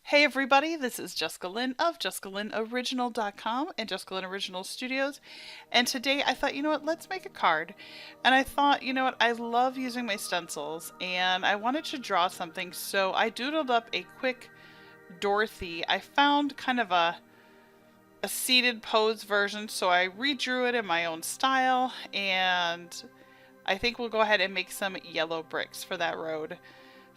Hey everybody, this is Jessica Lynn of JessicaLynnOriginal.com and Jessica Lynn Original Studios. And today I thought, you know what, let's make a card. And I thought, you know what, I love using my stencils and I wanted to draw something, so I doodled up a quick Dorothy. I found kind of a seated pose version, so I redrew it in my own style, and I think we'll go ahead and make some yellow bricks for that road.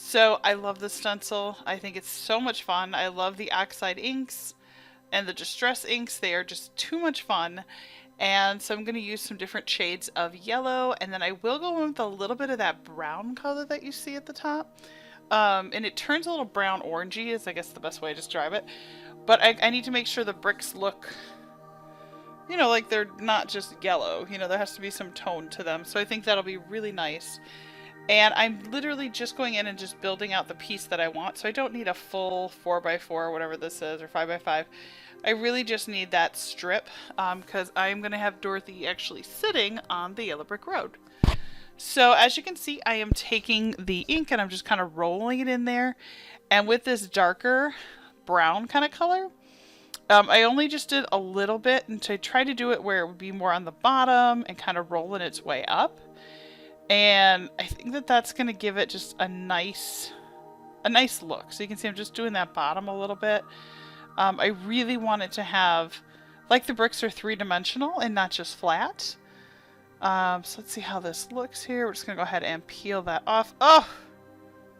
So I love the stencil. I think it's so much fun. I love the oxide inks and the distress inks. They are just too much fun. And so I'm going to use some different shades of yellow, and then I will go in with a little bit of that brown color that you see at the top. And it turns a little brown orangey is I guess the best way to describe it. But I need to make sure the bricks look, you know, like they're not just yellow. You know, there has to be some tone to them. So I think that'll be really nice. And I'm literally just going in and just building out the piece that I want. So I don't need a full 4x4 or whatever this is, or 5x5. I really just need that strip because I'm going to have Dorothy actually sitting on the yellow brick road. So as you can see, I am taking the ink and I'm just kind of rolling it in there. And with this darker brown kind of color, I only just did a little bit, and to try to do it where it would be more on the bottom and kind of rolling its way up. And I think that that's going to give it just a nice look. So you can see I'm just doing that bottom a little bit. I really want it to have, like the bricks are three-dimensional and not just flat. So let's see how this looks here. We're just going to go ahead and peel that off. Oh,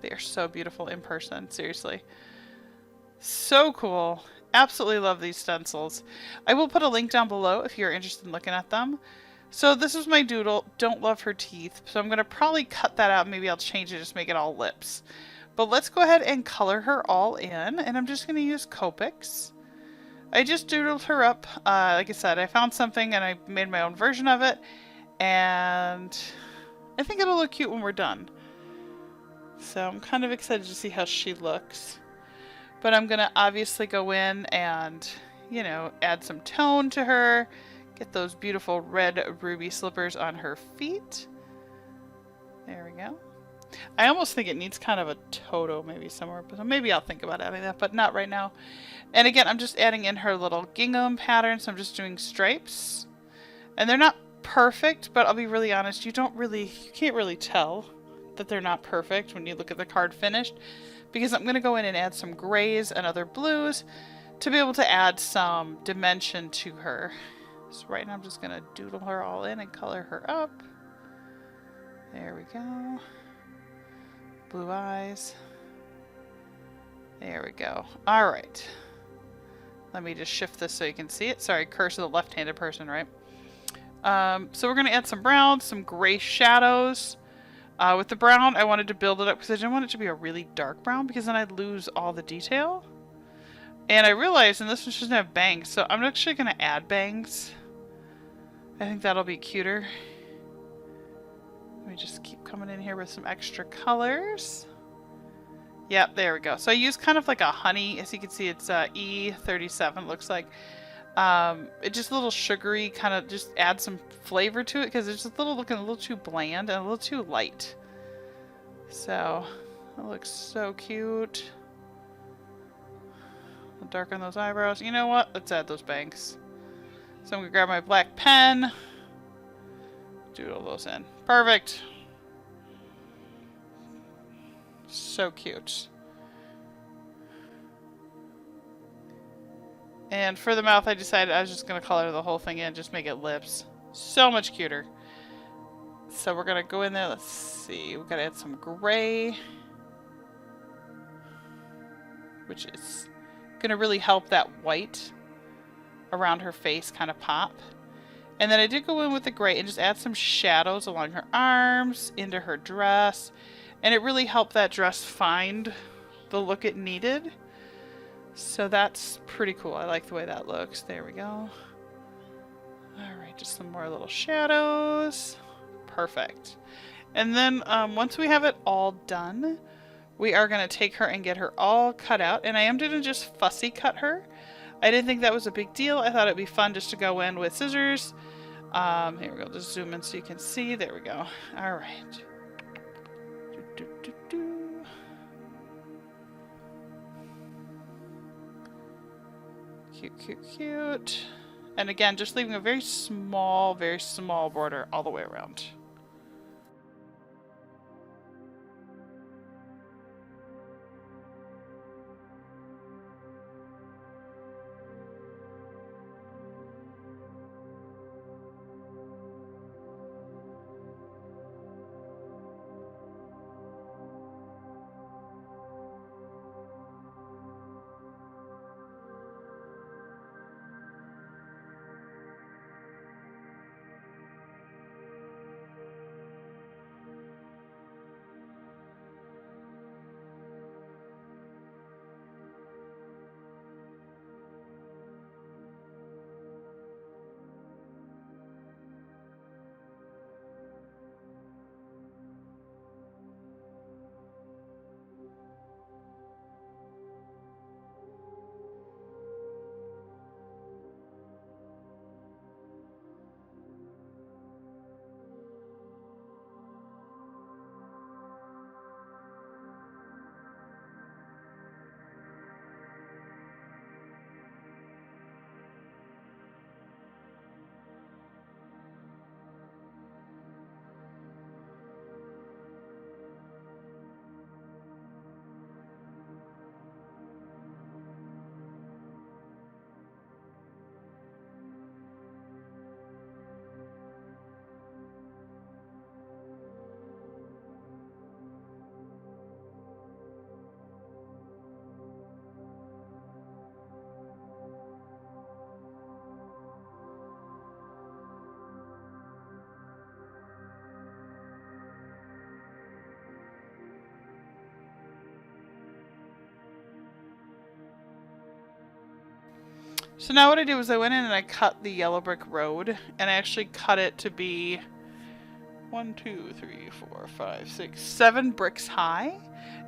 they are so beautiful in person. Seriously. So cool. Absolutely love these stencils. I will put a link down below if you're interested in looking at them. So this is my doodle. Don't love her teeth. So I'm going to probably cut that out. Maybe I'll change it, just make it all lips. But let's go ahead and color her all in. And I'm just going to use Copics. I just doodled her up. Like I said, I found something and I made my own version of it. And I think it'll look cute when we're done. So I'm kind of excited to see how she looks. But I'm going to obviously go in and, you know, add some tone to her. Get those beautiful red ruby slippers on her feet. There we go. I almost think it needs kind of a Toto maybe somewhere, but maybe I'll think about adding that, but not right now. And again, I'm just adding in her little gingham pattern, so I'm just doing stripes. And they're not perfect, but I'll be really honest, you can't really tell that they're not perfect when you look at the card finished, because I'm going to go in and add some grays and other blues to be able to add some dimension to her. So right now I'm just going to doodle her all in and color her up. There we go. Blue eyes. There we go. Alright. Let me just shift this so you can see it. Sorry, curse of the left-handed person, right? So we're going to add some brown, some gray shadows. With the brown, I wanted to build it up because I didn't want it to be a really dark brown because then I'd lose all the detail. And I realized, and this one doesn't have bangs, so I'm actually going to add bangs. I think that'll be cuter. Let me just keep coming in here with some extra colors. Yep, there we go. So I use kind of like a honey. As you can see, it's E37, looks like. It just a little sugary, kind of just add some flavor to it because it's just looking a little too bland and a little too light. So, it looks so cute. I'll darken those eyebrows. You know what? Let's add those bangs. So I'm going to grab my black pen, doodle those in. Perfect. So cute. And for the mouth, I decided I was just going to color the whole thing in, just make it lips. So much cuter. So we're going to go in there. Let's see. We've got to add some gray, which is going to really help that white around her face kind of pop. And then I did go in with the gray and just add some shadows along her arms, into her dress. And it really helped that dress find the look it needed. So that's pretty cool. I like the way that looks. There we go. Alright, just some more little shadows. Perfect. And then once we have it all done, we are going to take her and get her all cut out. And I am going to just fussy cut her. I didn't think that was a big deal. I thought it'd be fun just to go in with scissors. Here we go. Just zoom in so you can see. There we go. Alright. Cute, cute, cute. And again, just leaving a very small border all the way around. So now what I did was I went in and I cut the yellow brick road, and I actually cut it to be 1, 2, 3, 4, 5, 6, 7 bricks high,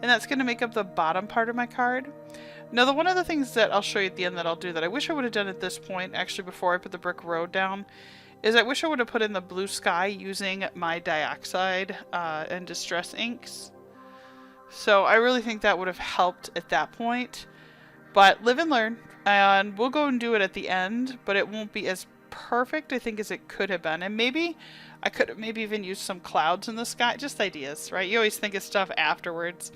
and that's going to make up the bottom part of my card. Now, one of the things that I'll show you at the end that I'll do that I wish I would have done at this point, actually before I put the brick road down, is I wish I would have put in the blue sky using my dioxide and distress inks. So I really think that would have helped at that point. But live and learn, and we'll go and do it at the end, but it won't be as perfect, I think, as it could have been. And maybe I could have maybe even used some clouds in the sky, just ideas, right? You always think of stuff afterwards.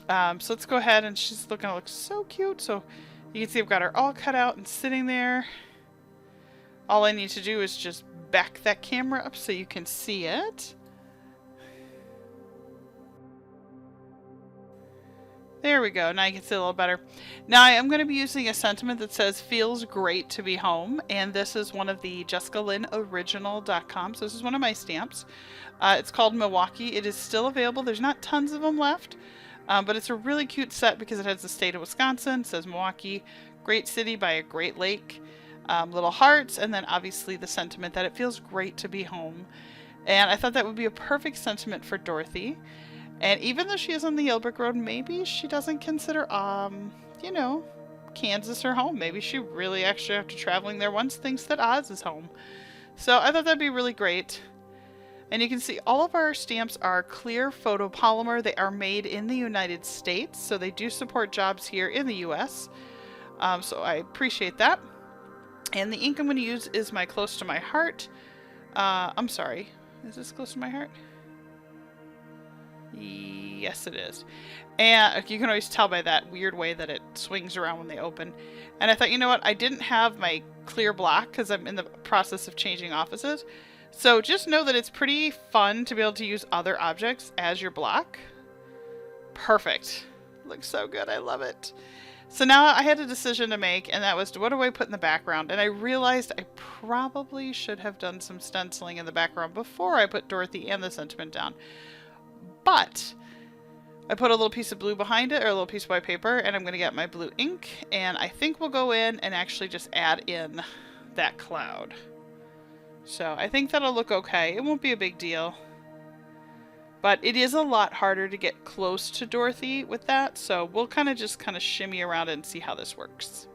So let's go ahead, and she's looks so cute. So you can see I've got her all cut out and sitting there. All I need to do is just back that camera up so you can see it. There we go. Now you can see a little better. Now I am going to be using a sentiment that says, feels great to be home. And this is one of the JessicaLynnOriginal.com. So this is one of my stamps. It's called Milwaukee. It is still available. There's not tons of them left. But it's a really cute set because it has the state of Wisconsin. It says Milwaukee, great city by a great lake. Little hearts. And then obviously the sentiment that it feels great to be home. And I thought that would be a perfect sentiment for Dorothy. And even though she is on the Yellow Brick Road, maybe she doesn't consider, you know, Kansas her home. Maybe she really, actually, after traveling there once, thinks that Oz is home. So I thought that'd be really great. And you can see all of our stamps are clear photopolymer. They are made in the United States, so they do support jobs here in the U.S. So I appreciate that. And the ink I'm going to use is my Close to My Heart. I'm sorry. Is this Close to My Heart? Yes, it is. And you can always tell by that weird way that it swings around when they open. And I thought, you know what? I didn't have my clear block because I'm in the process of changing offices. So just know that it's pretty fun to be able to use other objects as your block. Perfect. Looks so good. I love it. So now I had a decision to make, and that was, what do I put in the background? And I realized I probably should have done some stenciling in the background before I put Dorothy and the sentiment down. But I put a little piece of blue behind it, or a little piece of white paper, and I'm going to get my blue ink, and I think we'll go in and actually just add in that cloud. So I think that'll look okay. It won't be a big deal. But it is a lot harder to get close to Dorothy with that, so we'll just shimmy around and see how this works.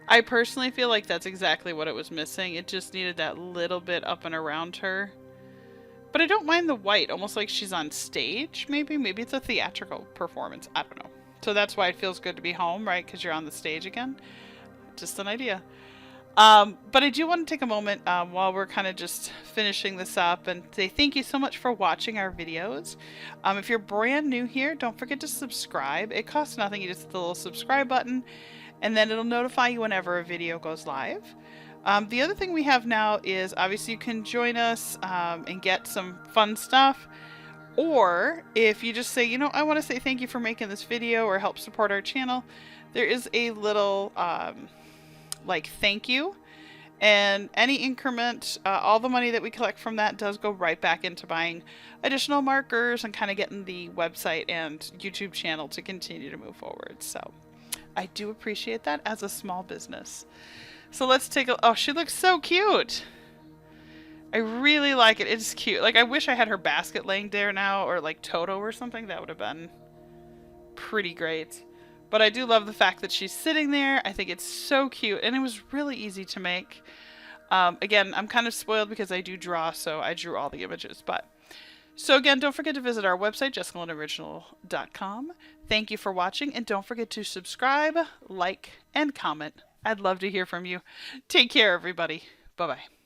I personally feel like that's exactly what it was missing. It just needed that little bit up and around her. But I don't mind the white, almost like she's on stage, maybe. Maybe it's a theatrical performance. I don't know. So that's why it feels good to be home, right? Because you're on the stage again. Just an idea. But I do want to take a moment while we're kind of just finishing this up and say thank you so much for watching our videos. If you're brand new here, don't forget to subscribe. It costs nothing. You just hit the little subscribe button, and then it'll notify you whenever a video goes live. The other thing we have now is obviously you can join us and get some fun stuff. Or if you just say, you know, I want to say thank you for making this video or help support our channel, there is a little like thank you. And any increment, all the money that we collect from that does go right back into buying additional markers and kind of getting the website and YouTube channel to continue to move forward. So I do appreciate that as a small business. So let's take a, oh, she looks so cute. I really like it. It's cute. Like, I wish I had her basket laying there now, or like Toto or something. That would have been pretty great. But I do love the fact that she's sitting there. I think it's so cute, and it was really easy to make. Again, I'm kind of spoiled because I do draw, so I drew all the images. But so again, don't forget to visit our website, JessicaLynnOriginal.com. Thank you for watching, and don't forget to subscribe, like, and comment. I'd love to hear from you. Take care, everybody. Bye-bye.